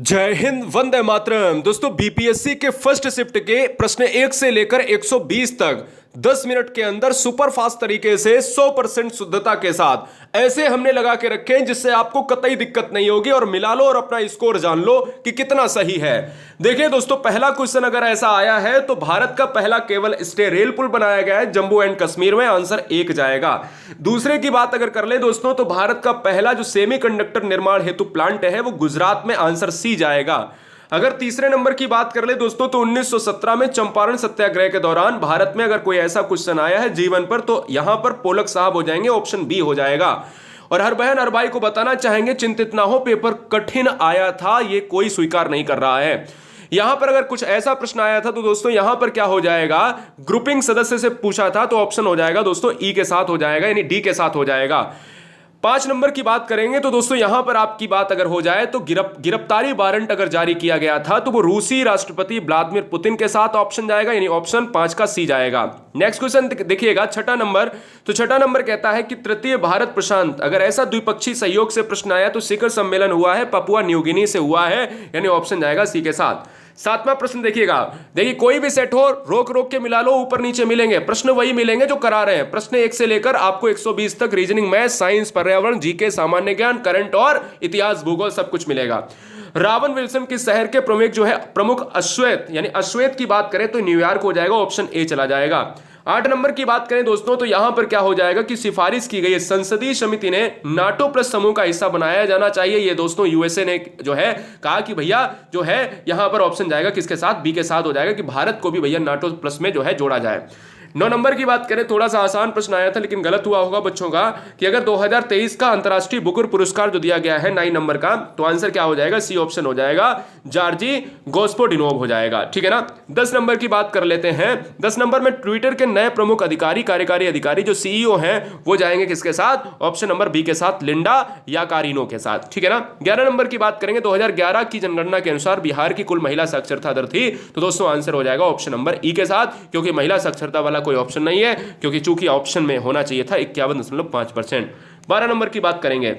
जय हिंद, वंदे मातरम। दोस्तों, बीपीएससी के फर्स्ट शिफ्ट के प्रश्न 1 से लेकर 120 तक 10 मिनट के अंदर सुपर फास्ट तरीके से 100% शुद्धता के साथ ऐसे हमने लगा के रखे हैं जिससे आपको कतई दिक्कत नहीं होगी। और मिला लो और अपना स्कोर जान लो कि कितना सही है। देखिए दोस्तों, पहला क्वेश्चन अगर ऐसा आया है तो भारत का पहला केवल स्टे रेल पुल बनाया गया है जम्मू एंड कश्मीर में, आंसर 1 जाएगा। दूसरे की बात अगर कर ले दोस्तों तो भारत का पहला जो सेमीकंडक्टर निर्माण हेतु प्लांट है वो गुजरात में, आंसर सी जाएगा। अगर तीसरे नंबर की बात कर ले दोस्तों तो 1917 में चंपारण सत्याग्रह के दौरान भारत में अगर कोई ऐसा क्वेश्चन आया है जीवन पर तो यहां पर पोलक साहब हो जाएंगे, ऑप्शन बी हो जाएगा। और हर बहन हर भाई को बताना चाहेंगे, चिंतित ना हो, पेपर कठिन आया था, ये कोई स्वीकार नहीं कर रहा है। यहां पर अगर कुछ ऐसा प्रश्न आया था तो दोस्तों यहां पर क्या हो जाएगा, ग्रुपिंग सदस्य से पूछा था तो ऑप्शन हो जाएगा दोस्तों ई के साथ हो जाएगा, यानी डी के साथ हो जाएगा। 5 नंबर की बात करेंगे तो दोस्तों यहां पर आपकी बात अगर हो जाए तो गिरफ्तारी वारंट अगर जारी किया गया था तो वो रूसी राष्ट्रपति व्लादिमीर पुतिन के साथ, ऑप्शन जाएगा, यानी ऑप्शन 5 का सी जाएगा। नेक्स्ट क्वेश्चन देखिएगा, छठा नंबर। तो छठा नंबर कहता है कि तृतीय भारत प्रशांत, अगर ऐसा द्विपक्षीय सहयोग से प्रश्न आया तो शिखर सम्मेलन हुआ है पपुआ न्यू गिनी से हुआ है, यानी ऑप्शन जाएगा सी के साथ। 7वां प्रश्न देखिएगा, देखिए कोई भी सेट हो रोक रोक के मिला लो, ऊपर नीचे मिलेंगे, प्रश्न वही मिलेंगे जो करा रहे हैं। प्रश्न 1 से लेकर आपको 120 तक रीजनिंग, मैथ, साइंस, पर्यावरण, जीके, सामान्य ज्ञान, करंट और इतिहास, भूगोल सब कुछ मिलेगा। रावन विल्सन किस शहर के प्रमुख अश्वेत, यानी अश्वेत की बात करें तो न्यूयॉर्क हो जाएगा, ऑप्शन ए चला जाएगा। 8 नंबर की बात करें दोस्तों तो यहां पर क्या हो जाएगा कि सिफारिश की गई संसदीय समिति ने नाटो प्लस समूह का हिस्सा बनाया जाना चाहिए। ये दोस्तों यूएसए ने जो है कहा कि भैया जो है यहां पर ऑप्शन जाएगा किसके साथ, बी के साथ हो जाएगा कि भारत को भी भैया नाटो प्लस में जो है जोड़ा जाए। 9 नंबर की बात करें, थोड़ा सा आसान प्रश्न आया था लेकिन गलत हुआ होगा बच्चों का, कि अगर 2023 का अंतरराष्ट्रीय बुकर पुरस्कार जो दिया गया है 9 नंबर का, तो आंसर क्या हो जाएगा, सी ऑप्शन हो जाएगा, जॉर्जी गोस्पोडिनोव हो जाएगा, ठीक है ना। 10 नंबर की बात कर लेते हैं। 10 नंबर में ट्विटर के नए प्रमुख अधिकारी, कार्यकारी अधिकारी जो सीईओ हैं वो जाएंगे किसके साथ, ऑप्शन नंबर बी के साथ, लिंडा या कारिनो के साथ, ठीक है ना। 11 नंबर की बात करेंगे, 2011 की जनगणना के अनुसार बिहार की कुल महिला साक्षरता दर थी, तो दोस्तों आंसर हो जाएगा ऑप्शन नंबर ई के साथ, क्योंकि महिला साक्षरता वाला कोई ऑप्शन नहीं है, क्योंकि चूंकि ऑप्शन में होना चाहिए था 51.5%। 12 नंबर की बात करेंगे,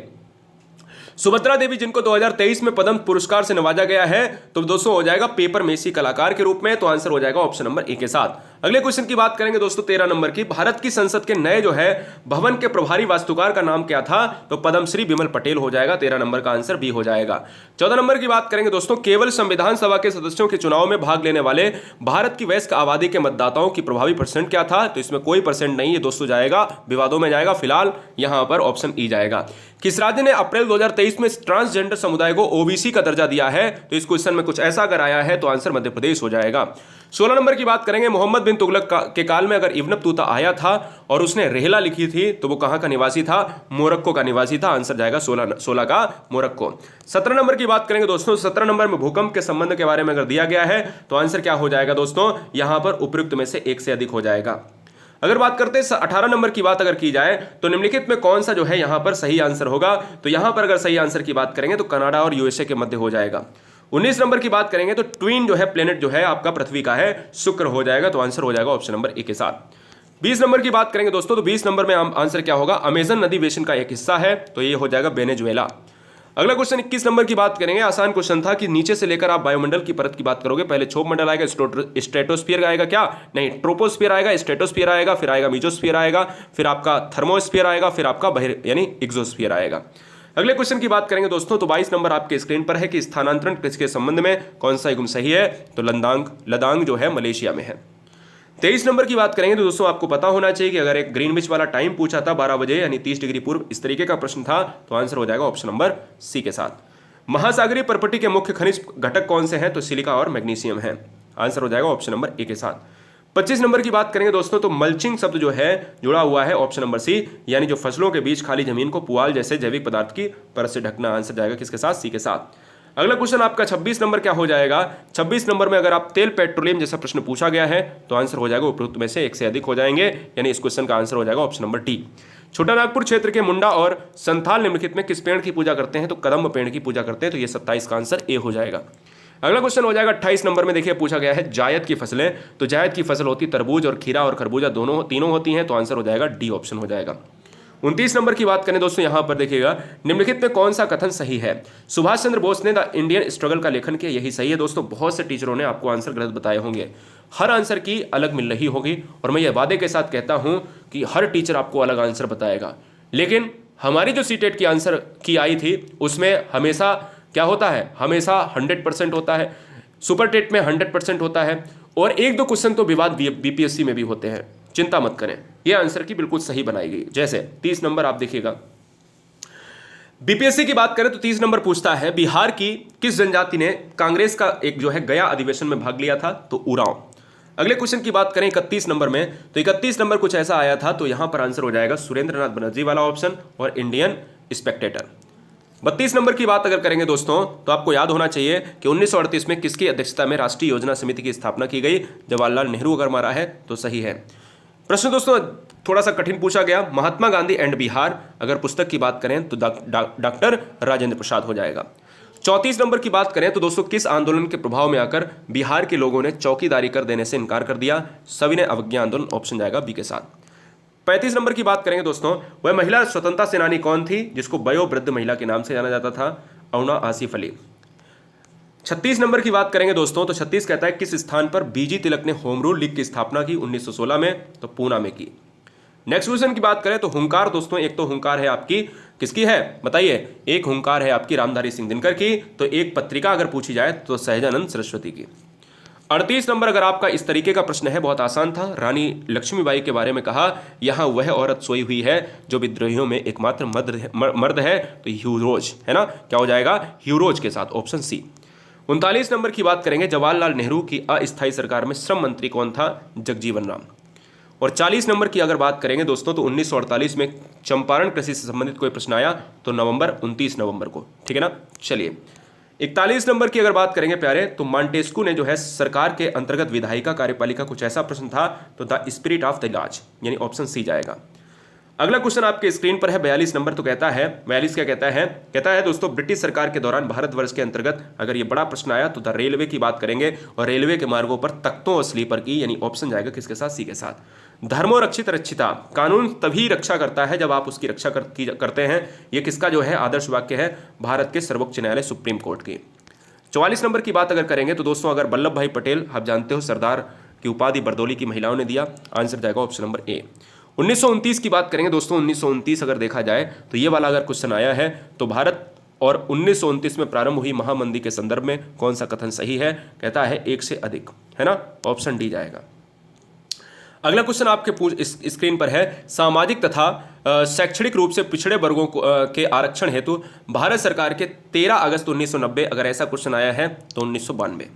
सुभद्रा देवी जिनको 2023 में पद्म पुरस्कार से नवाजा गया है तो दोस्तों हो जाएगा पेपर मेसी कलाकार के रूप में, तो आंसर हो जाएगा ऑप्शन नंबर ए के साथ। अगले क्वेश्चन की बात करेंगे दोस्तों 13 नंबर की, भारत की संसद के नए जो है भवन के प्रभारी वास्तुकार का नाम क्या था, तो पद्मश्री विमल पटेल हो जाएगा, 13 नंबर का आंसर बी हो जाएगा। 14 नंबर की बात करेंगे दोस्तों, केवल संविधान सभा के सदस्यों के चुनाव में भाग लेने वाले भारत की वयस्क आबादी के मतदाताओं की प्रभावी परसेंट क्या था, तो इसमें कोई परसेंट नहीं है दोस्तों, जाएगा विवादों में जाएगा, फिलहाल यहां पर ऑप्शन ई जाएगा। किस राज्य ने अप्रैल 2023 में ट्रांसजेंडर समुदाय को ओबीसी का दर्जा दिया है, तो इस क्वेश्चन में कुछ ऐसा अगर आया है तो आंसर मध्य प्रदेश हो जाएगा। 16 नंबर की बात करेंगे, मोहम्मद बिन तुगलक के काल में अगर इब्न बतूता आया था और उसने रेहला लिखी थी तो वो कहां का निवासी था, मोरक्को का निवासी था, आंसर जाएगा 16 का मोरक्को। 17 नंबर की बात करेंगे दोस्तों, 17 नंबर में भूकंप के संबंध के बारे में अगर दिया गया है तो आंसर क्या हो जाएगा दोस्तों, यहां पर उपयुक्त में से एक से अधिक हो जाएगा। अगर बात करते हैं 18 नंबर की बात अगर की जाए तो निम्नलिखित में कौन सा जो है यहां पर सही आंसर होगा, तो यहां पर अगर सही आंसर की बात करेंगे तो कनाडा और यूएसए के मध्य हो जाएगा। 19 नंबर की बात करेंगे तो ट्विन जो है प्लेनेट जो है आपका पृथ्वी का है, शुक्र हो जाएगा, तो आंसर हो जाएगा ऑप्शन नंबर ए के साथ। 20 नंबर की बात करेंगे दोस्तों तो 20 नंबर में आंसर क्या होगा, अमेजन नदी बेसिन का एक हिस्सा है, तो ये हो जाएगा वेनेजुएला। अगला क्वेश्चन 21 नंबर की बात करेंगे, आसान क्वेश्चन था कि नीचे से लेकर आप वायुमंडल की परत की बात करोगे, पहले क्षोभ मंडल आएगा, स्ट्रेटोस्फीयर आएगा, क्या नहीं, ट्रोपोस्फीयर आएगा, स्ट्रेटोस्फीयर आएगा, फिर आएगा मीजोस्फीयर आएगा, फिर आपका थर्मोस्फीयर आएगा, फिर आपका यानी एक्सोस्फीयर आएगा। अगले क्वेश्चन की बात करेंगे दोस्तों तो 22 नंबर आपके स्क्रीन पर है कि स्थानांतरण किसके संबंध में कौन सा युग्म सही है, तो लदांग जो है मलेशिया में है। 23 नंबर की बात करेंगे तो दोस्तों आपको पता होना चाहिए कि अगर एक ग्रीनविच वाला टाइम पूछा था 12 बजे यानी 30 डिग्री पूर्व, इस तरीके का प्रश्न था तो आंसर हो जाएगा ऑप्शन नंबर सी के साथ। महासागरीय पर्पटी के मुख्य खनिज घटक कौन से हैं, तो सिलिका और मैग्नीशियम है, आंसर हो जाएगा ऑप्शन नंबर ए के साथ। 25 नंबर की बात करेंगे दोस्तों तो मल्चिंग शब्द जो है जुड़ा हुआ है ऑप्शन नंबर सी, यानी जो फसलों के बीच खाली जमीन को पुआल जैसे जैविक पदार्थ की परत से ढकना, आंसर जाएगा किसके साथ, सी के साथ। अगला क्वेश्चन आपका 26 नंबर क्या हो जाएगा, 26 नंबर में अगर आप तेल पेट्रोलियम जैसा प्रश्न पूछा गया है तो आंसर हो जाएगा उपयुक्त में से एक से अधिक हो जाएंगे, यानी इस क्वेश्चन का आंसर हो जाएगा ऑप्शन नंबर डी। छोटा नागपुर क्षेत्र के मुंडा और संथाल निम्नलिखित में किस पेड़ की पूजा करते हैं, तो कदम्ब पेड़ की पूजा करते हैं, तो ये 27 का आंसर ए हो जाएगा। अगला क्वेश्चन हो जाएगा 28 नंबर में, देखिए पूछा गया है जायद की फसलें, तो जायद की फसल होती तरबूज और खीरा और खरबूजा तीनों होती हैं, तो आंसर हो जाएगा डी ऑप्शन हो जाएगा। 29 नंबर की बात करें दोस्तों, यहां पर देखिएगा, निम्नलिखित में कौन सा कथन सही है? सुभाष चंद्र बोस ने द इंडियन स्ट्रगल का लेखन किया, यही सही है दोस्तों। बहुत से टीचरों ने आपको आंसर गलत बताए होंगे, हर आंसर की अलग मिल रही होगी, और मैं ये वादे के साथ कहता हूं कि हर टीचर आपको अलग आंसर बताएगा। लेकिन हमारी जो सीटेट की आंसर की आई थी उसमें हमेशा क्या होता है, हमेशा 100% होता है, सुपर टेट में 100% होता है, और एक दो क्वेश्चन तो विवाद बीपीएससी में भी होते हैं। चिंता मत करें, यह आंसर की बिल्कुल सही बनाई गई। जैसे 30 नंबर आप देखिएगा, बीपीएससी की बात करें तो 30 नंबर पूछता है, बिहार की किस जनजाति ने कांग्रेस का एक जो है गया अधिवेशन में भाग लिया था? तो उरांव। अगले क्वेश्चन की बात करें 31 नंबर में, तो 31 नंबर कुछ ऐसा आया था, तो यहां पर आंसर हो जाएगा सुरेंद्रनाथ बनर्जी वाला ऑप्शन और इंडियन स्पेक्टेटर। 32 नंबर की बात अगर करेंगे दोस्तों, तो आपको याद होना चाहिए कि 1938 में किसकी अध्यक्षता में राष्ट्रीय योजना समिति की स्थापना की गई? जवाहरलाल नेहरू। अगर मारा है तो सही है। प्रश्न दोस्तों थोड़ा सा कठिन पूछा गया, महात्मा गांधी एंड बिहार, अगर पुस्तक की बात करें तो डॉक्टर राजेंद्र प्रसाद हो जाएगा। 34 नंबर की बात करें तो दोस्तों, किस आंदोलन के प्रभाव में आकर बिहार के लोगों ने चौकीदारी कर देने से इनकार कर दिया? सविनय अवज्ञा आंदोलन, ऑप्शन जाएगा बी के साथ। 35 नंबर की बात करेंगे दोस्तों, वह महिला स्वतंत्रता सेनानी कौन थी जिसको वयोवृद्ध महिला के नाम से जाना जाता था? अरुणा आसिफ अली। 36 नंबर की बात करेंगे दोस्तों, तो 36 कहता है, किस स्थान पर बीजी तिलक ने होम रूल लीग की स्थापना की? 1916 में, तो पूना में की। नेक्स्ट क्वेश्चन की बात करें तो हुंकार दोस्तों, एक तो हुंकार है आपकी किसकी है बताइए? एक हुंकार है आपकी रामधारी सिंह दिनकर की, तो एक पत्रिका अगर पूछी जाए तो सहजानंद सरस्वती की। 38 नंबर अगर आपका इस तरीके का प्रश्न है, बहुत आसान था, रानी लक्ष्मीबाई के बारे में कहा, यहां वह औरत सोई हुई है जो विद्रोहियों में एकमात्र मर्द है, तो ह्यूरोज है ना, क्या हो जाएगा? ह्यूरोज के साथ, ऑप्शन सी। 39 नंबर की बात करेंगे, जवाहरलाल नेहरू की अस्थायी सरकार में श्रम मंत्री कौन था? जगजीवन राम। और 40 नंबर की अगर बात करेंगे दोस्तों, तो 1948 में चंपारण कृषि से संबंधित कोई प्रश्न आया तो 29 नवंबर को, ठीक है ना। चलिए 41 नंबर की अगर बात करेंगे प्यारे, तो मॉन्टेस्क्यू ने जो है सरकार के अंतर्गत विधायिका कार्यपालिका, कुछ ऐसा प्रश्न था, तो the spirit of the laws, यानी ऑप्शन सी जाएगा। अगला क्वेश्चन आपके स्क्रीन पर है 42 नंबर, तो कहता है 42 क्या कहता है दोस्तों, ब्रिटिश सरकार के दौरान भारतवर्ष के अंतर्गत अगर ये बड़ा प्रश्न आया तो द रेलवे की बात करेंगे, और रेलवे के मार्गों पर तख्तों और स्लीपर की, यानी ऑप्शन जाएगा किसके साथ? सी के साथ। धर्मो रक्षित रक्षिता, कानून तभी रक्षा करता है जब आप उसकी रक्षा करते हैं, ये किसका जो है आदर्श वाक्य है? भारत के सर्वोच्च न्यायालय सुप्रीम कोर्ट की। 44 नंबर की बात अगर करेंगे तो दोस्तों, अगर वल्लभ भाई पटेल, आप जानते हो सरदार की उपाधि बरदौली की महिलाओं ने दिया, आंसर जाएगा ऑप्शन नंबर ए। 1929 की बात करेंगे दोस्तों, 1929 अगर देखा जाए तो ये वाला अगर क्वेश्चन आया है, तो भारत और 1929 में प्रारंभ हुई महामंदी के संदर्भ में कौन सा कथन सही है? कहता है एक से अधिक, है ना, ऑप्शन डी जाएगा। अगला क्वेश्चन आपके स्क्रीन पर है, सामाजिक तथा शैक्षणिक रूप से पिछड़े वर्गों के आरक्षण हेतु भारत सरकार के 13 अगस्त 1990, अगर ऐसा क्वेश्चन आया है तो 1992।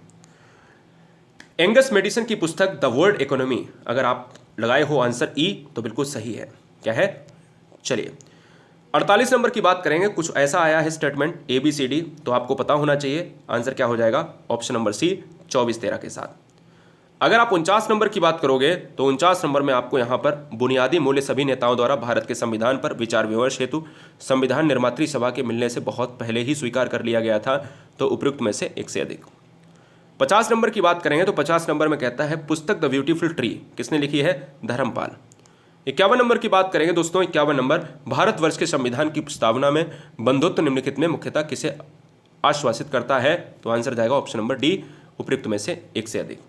एंगस मेडिसन की पुस्तक द वर्ल्ड इकोनॉमी, अगर आप लगाए हो आंसर ई, तो बिल्कुल सही है, क्या है? चलिए 48 नंबर की बात करेंगे, कुछ ऐसा आया है स्टेटमेंट ABCD, तो आपको पता होना चाहिए, आंसर क्या हो जाएगा? ऑप्शन नंबर सी 24-13 के साथ। अगर आप 49 नंबर की बात करोगे तो 49 नंबर में आपको यहां पर बुनियादी मूल्य सभी नेताओं द्वारा भारत के संविधान पर विचार विमर्श हेतु संविधान निर्मात्री सभा के मिलने से बहुत पहले ही स्वीकार कर लिया गया था, तो उपयुक्त में से एक से अधिक। 50 नंबर की बात करेंगे तो 50 नंबर में कहता है, पुस्तक द ब्यूटीफुल ट्री किसने लिखी है? धर्मपाल। 51 नंबर की बात करेंगे दोस्तों, 51 नंबर, भारतवर्ष के संविधान की प्रस्तावना में बंधुत्व निम्नलिखित में मुख्यतः किसे आश्वासित करता है? तो आंसर जाएगा ऑप्शन नंबर डी, उपयुक्त में से एक से अधिक।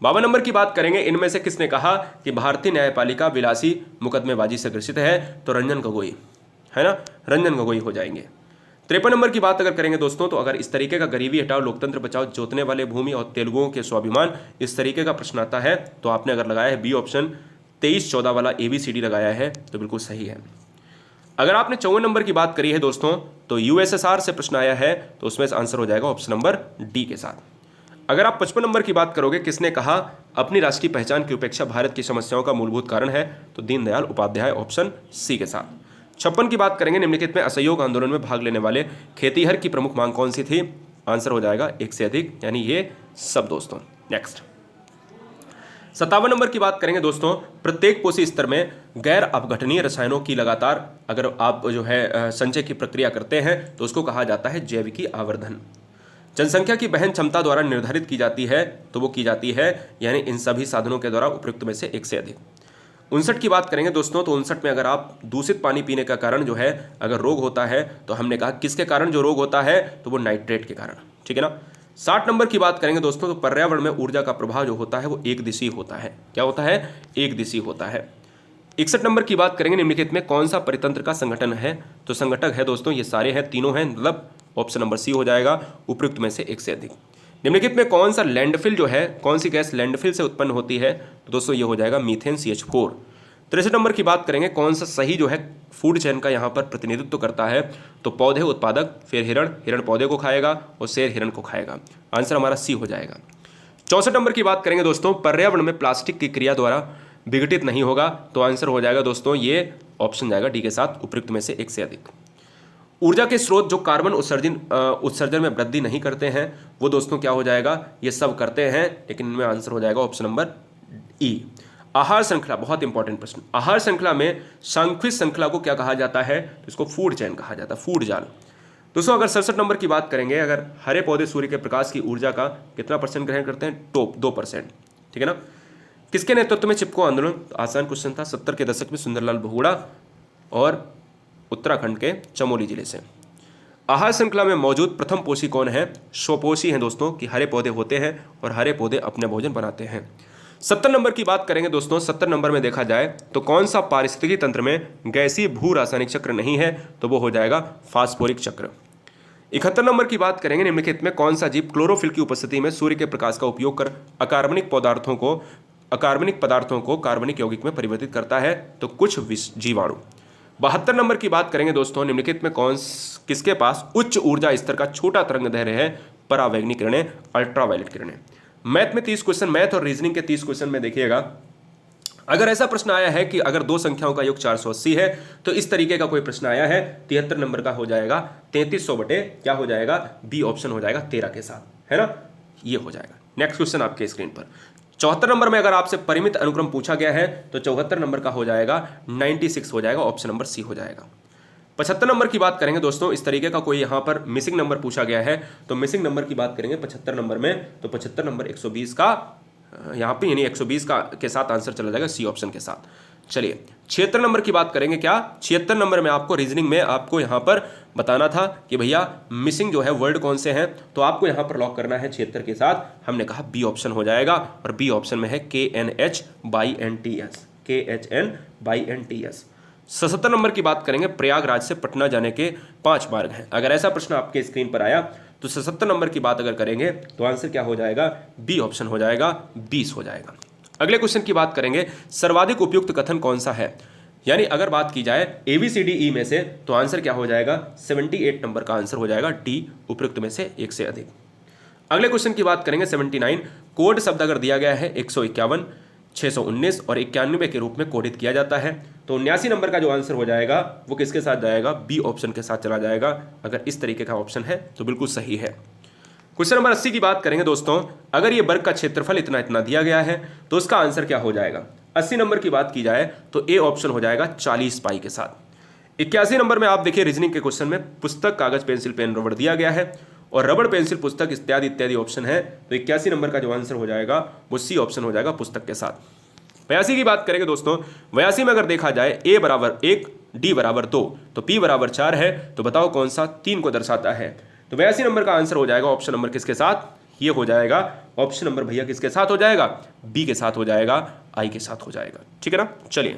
52 नंबर की बात करेंगे, इनमें से किसने कहा कि भारतीय न्यायपालिका विलासी मुकदमेबाजी से ग्रसित है? तो रंजन गोगोई, है ना, रंजन गोगोई हो जाएंगे। 53 नंबर की बात अगर करेंगे दोस्तों, तो अगर इस तरीके का गरीबी हटाओ, लोकतंत्र बचाओ, जोतने वाले भूमि और तेलुगुओं के स्वाभिमान, इस तरीके का प्रश्न आता है, तो आपने अगर लगाया है बी ऑप्शन 23-14 वाला ABCD लगाया है, तो बिल्कुल सही है। अगर आपने 54 नंबर की बात करी है दोस्तों, तो USSR से प्रश्न आया है, तो उसमें आंसर हो जाएगा ऑप्शन नंबर डी के साथ। अगर आप 55 नंबर की बात करोगे, किसने कहा अपनी राष्ट्रीय पहचान की उपेक्षा भारत की समस्याओं का मूलभूत कारण है? तो दीनदयाल उपाध्याय, ऑप्शन सी के साथ। 56 की बात करेंगे, निम्नलिखित में असहयोग आंदोलन में भाग लेने वाले खेतीहर की प्रमुख मांग कौन सी थी? आंसर हो जाएगा एक से अधिक, यानी ये सब दोस्तों। नेक्स्ट 57 नंबर की बात करेंगे दोस्तों, प्रत्येक पोषी स्तर में गैर अपघटनीय रसायनों की लगातार अगर आप जो है संचय की प्रक्रिया करते हैं, तो उसको कहा जाता है जैविकी आवर्धन। जनसंख्या की वहन क्षमता द्वारा निर्धारित की जाती है, तो वो की जाती है यानी इन सभी साधनों के द्वारा उपयुक्त में से एक से अधिक। 59 की बात करेंगे दोस्तों, तो 59 में अगर आप दूषित पानी पीने का कारण जो है अगर रोग होता है, तो हमने कहा किसके कारण जो रोग होता है, तो वो नाइट्रेट के कारण, ठीक है ना। 60 नंबर की बात करेंगे दोस्तों, तो पर्यावरण में ऊर्जा का प्रभाव जो होता है वो एक दिशीय होता है। क्या होता है? एक दिशीय होता है। 61 नंबर की बात करेंगे, निम्नलिखित में कौन सा परितंत्र का संगठन है, तो संगठक है दोस्तों ये सारे हैं, तीनों हैं, मतलब ऑप्शन नंबर सी हो जाएगा, उपयुक्त में से एक से अधिक। निम्नलिखित में कौन सा लैंडफिल जो है, कौन सी गैस लैंडफिल से उत्पन्न होती है, तो दोस्तों ये हो जाएगा मीथेन CH4। 63 नंबर की बात करेंगे, कौन सा सही जो है फूड चेन का यहाँ पर प्रतिनिधित्व करता है, तो पौधे उत्पादक, फिर हिरण, हिरण पौधे को खाएगा और शेर हिरण को खाएगा। आंसर हमारा सी हो जाएगा। 64 नंबर की बात करेंगे दोस्तों, पर्यावरण में प्लास्टिक की क्रिया द्वारा विघटित नहीं होगा, तो आंसर हो जाएगा दोस्तों ये ऑप्शन जाएगा डी के साथ, उपयुक्त में से एक से अधिक। ऊर्जा के स्रोत जो कार्बन उत्सर्जन में वृद्धि नहीं करते हैं, वो दोस्तों क्या हो जाएगा, ये सब करते हैं, लेकिन इनमें आंसर हो जाएगा ऑप्शन नंबर ई। आहार श्रृंखला, बहुत इंपॉर्टेंट प्रश्न। आहार श्रृंखला में सांख्यिक श्रृंखला को क्या कहा जाता है, तो इसको फूड चेन कहा जाता है, फूड जाल। दोस्तों अगर 67 नंबर की बात करेंगे, अगर हरे पौधे सूर्य के प्रकाश की ऊर्जा का कितना % ग्रहण करते हैं, 2%, ठीक है ना। किसके नेतृत्व में चिपको आंदोलन, तो आसान क्वेश्चन था, 70 के दशक में सुंदरलाल बहुगुणा और उत्तराखंड के चमोली जिले से। आहार श्रृंखला में मौजूद प्रथम पोषी कौन है, स्वपोषी हैं दोस्तों, कि हरे पौधे होते हैं और हरे पौधे अपने भोजन बनाते हैं। 70 नंबर की बात करेंगे दोस्तों, 70 नंबर में देखा जाए तो कौन सा पारिस्थितिकी तंत्र में गैसीय भू रासायनिक चक्र नहीं है, तो वो हो जाएगा फास्फोरिक चक्र। 71 नंबर की बात करेंगे, निम्नलिखित में कौन सा जीव क्लोरोफिल की उपस्थिति में सूर्य के प्रकाश का उपयोग कर अकार्बनिक पदार्थों को कार्बनिक यौगिक में परिवर्तित करता है, तो कुछ जीवाणु। 72 नंबर की बात करेंगे दोस्तों, निम्नलिखित में किसके पास उच्च ऊर्जा स्तर का छोटा तरंग दैर्घ्य है, परावैंगनिक किरणें, अल्ट्रावायलेट किरणें। मैथ में 30 क्वेश्चन, मैथ और रीजनिंग के 30 क्वेश्चन में देखिएगा, अगर ऐसा प्रश्न आया है कि अगर दो संख्याओं का योग 480 है, तो इस तरीके का कोई प्रश्न आया है, 73 नंबर का हो जाएगा 3300 बटे क्या हो जाएगा, बी ऑप्शन हो जाएगा 13 के साथ, है ना, ये हो जाएगा। नेक्स्ट क्वेश्चन आपके स्क्रीन पर 74 नंबर में अगर आपसे परिमित अनुक्रम पूछा गया है, तो 74 नंबर का हो जाएगा 96 हो जाएगा, ऑप्शन नंबर सी हो जाएगा। 75 नंबर की बात करेंगे दोस्तों, इस तरीके का कोई यहाँ पर मिसिंग नंबर पूछा गया है, तो मिसिंग नंबर की बात करेंगे 75 नंबर में, तो 75 नंबर 120 का यहाँ पे, यानी 120 का के साथ आंसर चला जाएगा सी ऑप्शन के साथ। चलिए 76 नंबर की बात करेंगे, क्या 76 नंबर में आपको रीजनिंग में आपको यहाँ पर बताना था कि भैया मिसिंग जो है वर्ड कौन से हैं, तो आपको यहाँ पर लॉक करना है 76 के साथ, हमने कहा बी ऑप्शन हो जाएगा, और बी ऑप्शन में है KNH/NTS, KHN/NTS। 77 नंबर की बात करेंगे, प्रयागराज से पटना जाने के 5 मार्ग हैं। अगर ऐसा प्रश्न आपके स्क्रीन पर आया, तो 77 नंबर की बात अगर करेंगे, तो आंसर क्या हो जाएगा, बी ऑप्शन हो जाएगा, 20 हो जाएगा। अगले क्वेश्चन की बात करेंगे, सर्वाधिक उपयुक्त कथन कौन सा है, यानी अगर बात की जाए ABCDE में से, तो आंसर क्या हो जाएगा, 78 नंबर का आंसर हो जाएगा डी, उपयुक्त में से एक से अधिक। अगले क्वेश्चन की बात करेंगे 79, कोड शब्द अगर दिया गया है 151, 619 और 91 के रूप में कोडित किया जाता है, तो 79 नंबर का जो आंसर हो जाएगा वो किसके साथ जाएगा, बी ऑप्शन के साथ चला जाएगा। अगर इस तरीके का ऑप्शन है तो बिल्कुल सही है। क्वेश्चन नंबर 80 की बात करेंगे दोस्तों, अगर ये वर्ग का क्षेत्रफल इतना इतना दिया गया है, तो उसका आंसर क्या हो जाएगा। 80 नंबर की बात की जाए तो ए ऑप्शन हो जाएगा 40 पाई के साथ। 81 नंबर में आप देखिए रीजनिंग के क्वेश्चन में पुस्तक, कागज, पेंसिल, पेन, रबड़ दिया गया है, और रबड़, पेंसिल, पुस्तक इत्यादि इत्यादि ऑप्शन है, तो 81 नंबर का जो आंसर हो जाएगा वो सी ऑप्शन हो जाएगा, पुस्तक के साथ। 82 की बात करेंगे दोस्तों, 82 में अगर देखा जाए A बराबर 1, D बराबर 2, तो P बराबर 4 है, तो बताओ कौन सा 3 को दर्शाता है, तो 82 नंबर का आंसर हो जाएगा ऑप्शन नंबर किसके साथ, ये हो जाएगा ऑप्शन नंबर भैया किसके साथ हो जाएगा, बी के साथ हो जाएगा, आई के साथ हो जाएगा, ठीक है ना। चलिए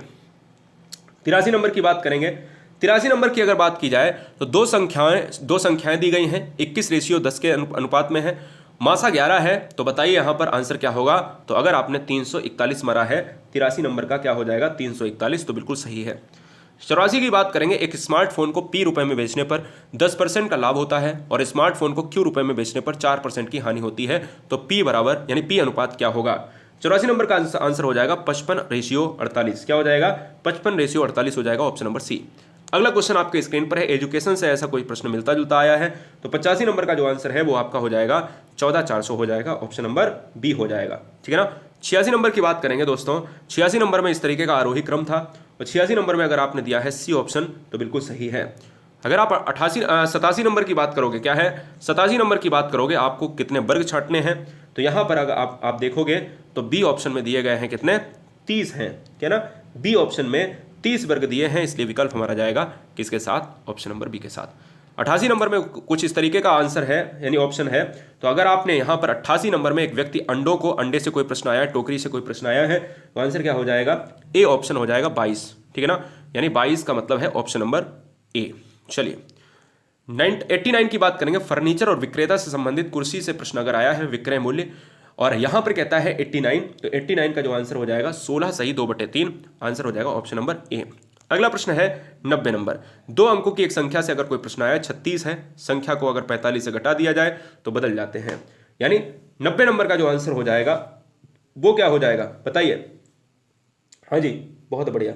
83 नंबर की बात करेंगे। 83 नंबर की अगर बात की जाए तो दो संख्याएं दी गई हैं, 21:10 के अनुपात में है, मासा 11 है, तो बताइए यहाँ पर आंसर क्या होगा। तो अगर आपने 341 मारा है, 83 नंबर का क्या हो जाएगा, 341, तो बिल्कुल सही है। 84 की बात करेंगे, एक स्मार्टफोन को P रुपए में बेचने पर 10% का लाभ होता है, और स्मार्टफोन को Q रुपए में बेचने पर 4% की हानि होती है, तो P बराबर यानी P अनुपात क्या होगा। 84 नंबर का आंसर हो जाएगा 55:48, क्या हो जाएगा, 55:48 हो जाएगा, ऑप्शन नंबर सी। अगला क्वेश्चन आपके स्क्रीन पर है, एजुकेशन से ऐसा कोई प्रश्न मिलता जुलता आया है, तो 85 नंबर का जो आंसर है वो आपका हो जाएगा 14,400 हो जाएगा, ऑप्शन नंबर बी हो जाएगा, ठीक है ना। 86 नंबर की बात करेंगे दोस्तों, 86 नंबर में इस तरीके का आरोही क्रम था, और 86 नंबर में अगर आपने दिया है सी ऑप्शन, तो बिल्कुल सही है। अगर आप 87 नंबर की बात करोगे, क्या है 87 नंबर की बात करोगे, आपको कितने वर्ग छांटने हैं, तो यहाँ पर अगर आप देखोगे तो बी ऑप्शन में दिए गए हैं कितने, 30 हैं, क्या ना, बी ऑप्शन में 30 वर्ग दिए हैं, इसलिए विकल्प हमारा जाएगा किसके साथ, ऑप्शन नंबर बी के साथ। 88 नंबर में कुछ इस तरीके का आंसर है, यानी ऑप्शन है। तो अगर आपने यहां पर 88 नंबर में एक व्यक्ति अंडे से कोई प्रश्न आया है, टोकरी से कोई प्रश्न आया है, तो आंसर क्या हो जाएगा, ए ऑप्शन हो जाएगा 22, ठीक है ना, यानी 22 का मतलब है ऑप्शन नंबर ए। चलिए 89 की बात करेंगे। फर्नीचर और विक्रेता से संबंधित कुर्सी से प्रश्न अगर आया है, विक्रय मूल्य, और यहां पर कहता है 89, तो 89 का जो आंसर हो जाएगा 16 सही 2/3, आंसर हो जाएगा ऑप्शन नंबर ए। अगला प्रश्न है 90 नंबर। 2 अंकों की एक संख्या से अगर कोई प्रश्न आया, 36 है, संख्या को अगर 45 से घटा दिया जाए तो बदल जाते हैं, यानी 90 नंबर का जो आंसर हो जाएगा वो क्या हो जाएगा बताइए। हाँ जी, बहुत बढ़िया।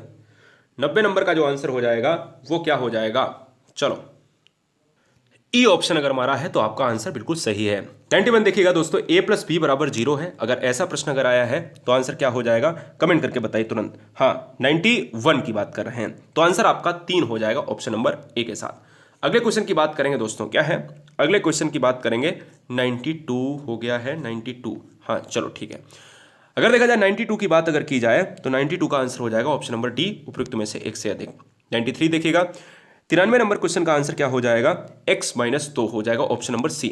90 नंबर का जो आंसर हो जाएगा वो क्या हो जाएगा, चलो ई ऑप्शन अगर मारा है तो आपका आंसर बिल्कुल सही है। 91 देखिएगा दोस्तों, a + b = 0 है। अगर ऐसा प्रश्न अगर आया है तो आंसर क्या हो जाएगा, कमेंट करके बताइए तुरंत। हाँ, 91 की बात कर रहे हैं, तो आंसर आपका 3 हो जाएगा ऑप्शन नंबर ए के साथ। अगले क्वेश्चन की बात करेंगे दोस्तों, क्या है अगले क्वेश्चन की बात करेंगे। 92 हो गया है, 92, हाँ चलो ठीक है। अगर देखा जाए 92 की बात अगर की जाए तो 92 का आंसर हो जाएगा ऑप्शन नंबर डी, उपयुक्त में से एक से अधिक। 93 देखिएगा, 93 नंबर क्वेश्चन का आंसर क्या हो जाएगा, x - 2 हो जाएगा ऑप्शन नंबर सी।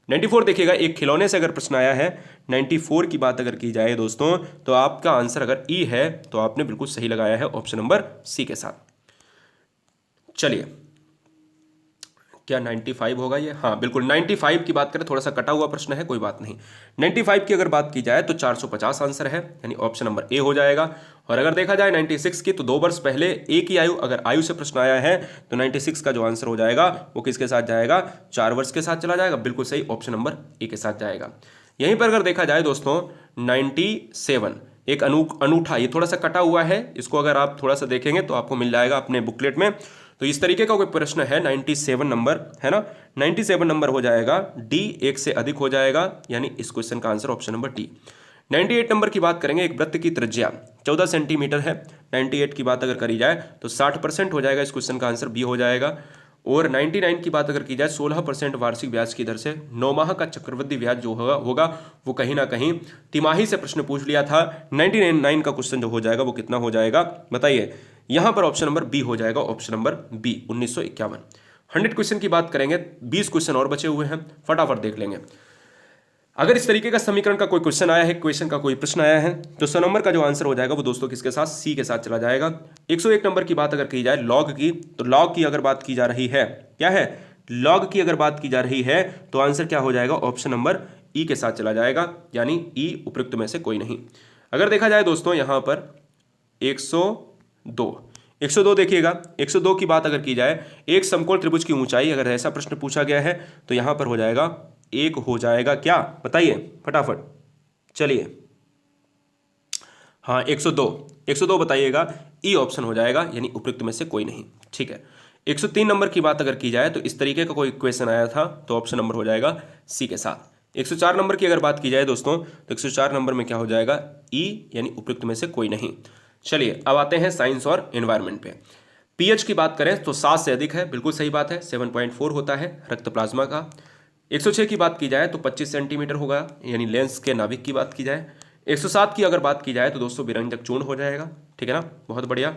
94 देखिएगा, एक खिलौने से अगर प्रश्न आया है, 94 की बात अगर की जाए दोस्तों, तो आपका आंसर अगर ई है तो आपने बिल्कुल सही लगाया है ऑप्शन नंबर सी के साथ। चलिए, क्या 95 होगा ये, हाँ बिल्कुल 95 की बात करें, थोड़ा सा कटा हुआ प्रश्न है, कोई बात नहीं। 95 की अगर बात की जाए तो 450 आंसर है, यानी ऑप्शन नंबर ए हो जाएगा। और अगर देखा जाए 96 की, तो 2 वर्ष पहले एक ही आयु, अगर आयु से प्रश्न आया है तो 96 का जो आंसर हो जाएगा वो किसके साथ जाएगा, 4 वर्ष के साथ चला जाएगा, बिल्कुल सही, ऑप्शन नंबर ए के साथ जाएगा। यहीं पर अगर देखा जाए दोस्तों 97 एक अनूठा, ये थोड़ा सा कटा हुआ है, इसको अगर आप थोड़ा सा देखेंगे तो आपको मिल जाएगा अपने बुकलेट में। तो इस तरीके का कोई प्रश्न है, 97 नंबर है ना, 97 नंबर हो जाएगा डी, एक से अधिक हो जाएगा, यानी इस क्वेश्चन का answer option number D. 98 number की बात करेंगे, एक वृत्त की त्रिज्या 14 सेंटीमीटर है। 98 की बात अगर करी जाए तो 60% हो जाएगा, इस क्वेश्चन का आंसर बी हो जाएगा। और 99 की बात अगर की जाए, 16% वार्षिक ब्याज की दर से 9 माह का चक्रवृद्धि ब्याज जो होगा वो कहीं ना कहीं तिमाही से प्रश्न पूछ लिया था। 99 का क्वेश्चन जो हो जाएगा वो कितना हो जाएगा बताइए, यहां पर ऑप्शन नंबर बी हो जाएगा, ऑप्शन नंबर बी 1951। 100 क्वेश्चन की बात करेंगे, 20 क्वेश्चन और बचे हुए हैं, फटाफट देख लेंगे। अगर इस तरीके का समीकरण का कोई क्वेश्चन आया है, क्वेश्चन का कोई प्रश्न आया है, तो 100 नंबर का जो आंसर हो जाएगा वो दोस्तों किसके साथ, सी के साथ चला जाएगा। 101 नंबर की बात अगर की जाए लॉग की, तो लॉग की अगर बात की जा रही है, क्या है, लॉग की अगर बात की जा रही है तो आंसर क्या हो जाएगा, ऑप्शन नंबर ई के साथ चला जाएगा, यानी ई उपयुक्त में से कोई नहीं। अगर देखा जाए दोस्तों यहां पर 102 देखिएगा, 102 की बात अगर की जाए, एक समकोण त्रिभुज की ऊंचाई, अगर ऐसा प्रश्न पूछा गया है तो यहां पर हो जाएगा 1 हो जाएगा, क्या बताइए फटाफट, चलिए हाँ 102 बताइएगा, ई ऑप्शन हो जाएगा, यानी उपयुक्त में से कोई नहीं, ठीक है। 103 नंबर की बात अगर की जाए तो इस तरीके का कोई क्वेश्चन आया था, तो ऑप्शन नंबर हो जाएगा सी के साथ। 104 नंबर की अगर बात की जाए दोस्तों, तो 104 नंबर में क्या हो जाएगा, ई, यानी उपयुक्त में से कोई नहीं। चलिए अब आते हैं साइंस और एनवायरनमेंट पे। पीएच की बात करें तो 7 से अधिक है, बिल्कुल सही बात है, 7.4 होता है रक्त प्लाज्मा का। 106 की बात की जाए तो 25 सेंटीमीटर होगा, यानी लेंस के नाभिक की बात की जाए। 107 की अगर बात की जाए तो दोस्तों विरंजक चूर्ण हो जाएगा, ठीक है ना, बहुत बढ़िया।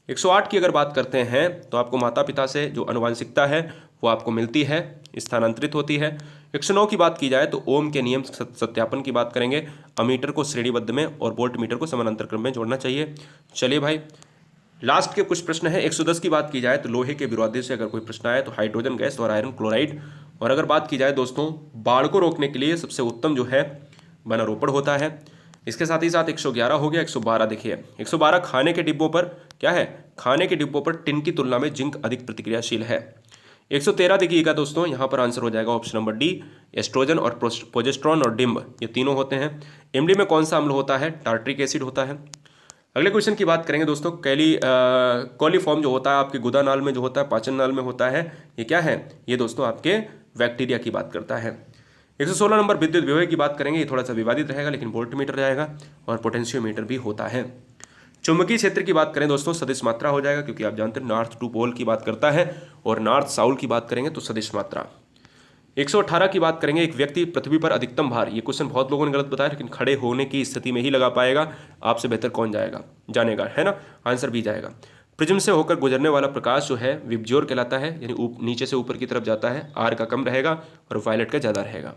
108 की अगर बात करते हैं तो आपको माता पिता से जो आनुवांशिकता है वो आपको मिलती है, स्थानांतरित होती है। 109 की बात की जाए तो ओम के नियम सत्यापन की बात करेंगे, अमीटर को श्रेणीबद्ध में और वोल्ट मीटर को समानांतर क्रम में जोड़ना चाहिए। चलिए भाई लास्ट के कुछ प्रश्न है। 110 की बात की जाए तो लोहे के विरोधी से अगर कोई प्रश्न आए तो हाइड्रोजन गैस और आयरन क्लोराइड। और अगर बात की जाए दोस्तों बाढ़ को रोकने के लिए सबसे उत्तम जो है वनारोपण होता है। इसके साथ ही साथ 111 हो गया। 112 देखिए, 112 खाने के डिब्बों पर क्या है, खाने के डिब्बों पर टिन की तुलना में जिंक अधिक प्रतिक्रियाशील है। 113 देखिएगा दोस्तों, यहाँ पर आंसर हो जाएगा ऑप्शन नंबर डी, एस्ट्रोजन और प्रोजेस्ट्रॉन और डिम्ब, ये तीनों होते हैं। इमली में कौन सा अम्ल होता है, टार्ट्रिक एसिड होता है। अगले क्वेश्चन की बात करेंगे दोस्तों, कोलीफॉर्म जो होता है आपके गुदा नाल में जो होता है, पाचन नाल में होता है, ये क्या है, ये दोस्तों आपके बैक्टीरिया की बात करता है। 116 नंबर विद्युत विभव की बात करेंगे, ये थोड़ा सा विवादित रहेगा लेकिन वोल्टमीटर जाएगा और पोटेंशियोमीटर भी होता है। चुंबकीय क्षेत्र की बात करें दोस्तों सदिश मात्रा हो जाएगा, क्योंकि आप जानते हैं नॉर्थ टू पोल की बात करता है, और नॉर्थ साउथ की बात करेंगे तो सदिश मात्रा। 118 की बात करेंगे, एक व्यक्ति पृथ्वी पर अधिकतम भार, ये क्वेश्चन बहुत लोगों ने गलत बताया, लेकिन खड़े होने की स्थिति में ही लगा पाएगा, आपसे बेहतर कौन जानेगा, है ना, आंसर भी जाएगा। प्रिज्म से होकर गुजरने वाला प्रकाश जो है विबज्योर कहलाता है, यानी नीचे से ऊपर की तरफ जाता है, आर का कम रहेगा और वायलेट का ज़्यादा रहेगा।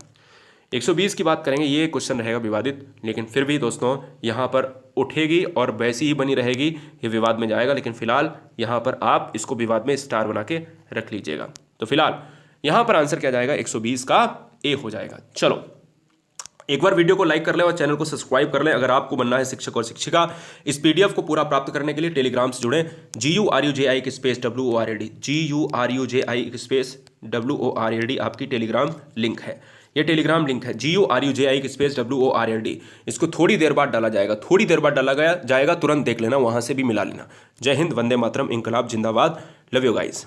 120 की बात करेंगे, ये क्वेश्चन रहेगा विवादित, लेकिन फिर भी दोस्तों यहाँ पर उठेगी और वैसी ही बनी रहेगी, ये विवाद में जाएगा, लेकिन फिलहाल यहाँ पर आप इसको विवाद में स्टार बना के रख लीजिएगा। तो फिलहाल यहाँ पर आंसर क्या जाएगा, 120 का ए हो जाएगा। चलो एक बार वीडियो को लाइक कर लें और चैनल को सब्सक्राइब कर लें। अगर आपको बनना है शिक्षक और शिक्षिका, इस पीडीएफ को पूरा प्राप्त करने के लिए टेलीग्राम से जुड़ें, GURUJI space WORLD, GURUJI space WORLD आपकी टेलीग्राम लिंक है। ये टेलीग्राम लिंक है GURUJI स्पेस WORLD। इसको थोड़ी देर बाद डाला जाएगा, तुरंत देख लेना, वहां से भी मिला लेना। जय हिंद, वंदे मातरम, इंकलाब जिंदाबाद, लव यू गाइस।